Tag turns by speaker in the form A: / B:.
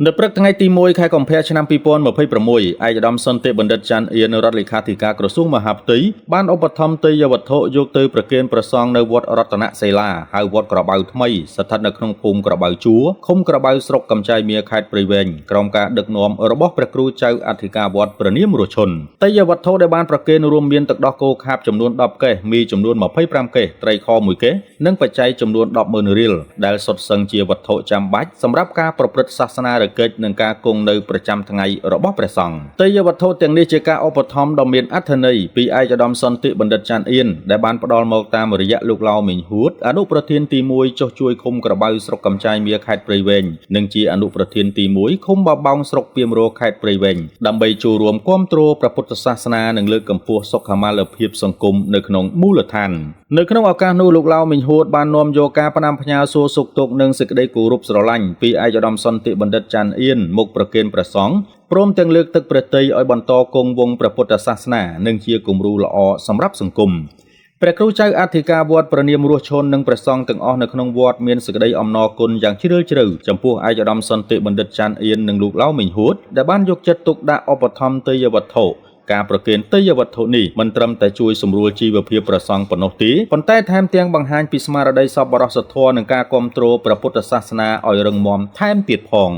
A: នៅព្រឹកថ្ងៃទី1ខែកុម្ភៈឆ្នាំ2026ឯកឧត្តមសន្តិបណ្ឌិតច័ន្ទអៀនរដ្ឋលេខាធិការក្រសួងមហាផ្ទៃបានឧបត្ថម្ភទេយ្យវត្ថុយកទៅប្រគេនព្រះសង្ឃនៅវត្តរតនសិលាហៅវត្តក្របៅថ្មីស្ថិតនៅក្នុងភូមិក្របៅជួរឃុំក្របៅស្រុកកំចាយមាសខេត្តព្រៃវែងក្រោមការដឹកនាំរបស់ព្រះគ្រូចៅអធិការវត្តព្រះនាមរស់ឈុនទេយ្យវត្ថុដែលបានប្រគេនរួមមានទឹកដោះគោខាបចំនួន10កេសមីចំនួន25កេសត្រីខ1កេសនិងបច្ច័យចំនួន100000រៀលដែលសុទ្ធសឹងជាវត្ថុចាំបាច់សម្រាប់ការប្រព្រឹត្តសាសនារកិច្ចនិងការគង់នៅប្រចាំថ្ងៃរបស់ព្រះសង្ឃទេយ្យវត្ថុទាំងនេះជាការឧបត្ថម្ភដ៏មានអត្ថន័យពីឯកឧត្តមសន្តិបណ្ឌិតច័ន្ទអៀនដែលបានផ្ដល់មកតាមរយៈលោកឡៅមីងហួតអនុប្រធានទី1ចុះជួយឃុំក្របៅស្រុកកំចាយមាសខេត្តព្រៃវែងនិងជាអនុប្រធានទី1ឃុំបបោងស្រុកពីមរោខេត្តព្រៃវែងដើម្បីចូលរួមគាំទ្រព្រះពុទ្ធសាសនានិងលើកកម្ពស់សុខុមាលភាពសង្គមនៅក្នុងមូលដ្ឋាននៅក្នុងឱកាសនោះលោកឡៅមីងហួតបាននាំយកការផ្ដាំផ្ញើសួរសុខទុក្ខនិងសេចក្តីគោរពស្រឡាញ់ពីឯកឧត្តមសន្តិបណ្ឌិតច័ន្ទអៀនមកប្រគេនព្រះសង្ឃព្រមទាំងលើកទឹកព្រះទ័យឲ្យបន្តគង់វង្សព្រះពុទ្ធសាសនានិងជាគំរូល្អសម្រាប់សង្គមព្រះគ្រូចៅអធិការវត្តព្រះនាមរស់ឈុននិងព្រះសង្ឃទាំងអស់នៅក្នុងវត្តមានសេចក្តីអំណរគុណយ៉ាងជ្រាលជ្រៅចំពោះឯកឧត្តមសន្តិបណ្ឌិតច័ន្ទអៀននិងលោកឡៅមីងហួតដែលបានយកចិត្តទុកដាក់ឧបត្ថម្ភទេយ្យវត្ថុការប្រគេនទេយ្យវត្ថុនេះមិនត្រឹមតែជួយសម្រួលជីវភាពព្រះសង្ឃប៉ុណ្ណោះទេប៉ុន្តែថែមទាំងបង្ហាញពីស្មារតីសប្បុរសធម៌និងការគាំទ្រព្រះពុទ្ធសាសនាឲ្យរឹងមាំថែមទៀតផង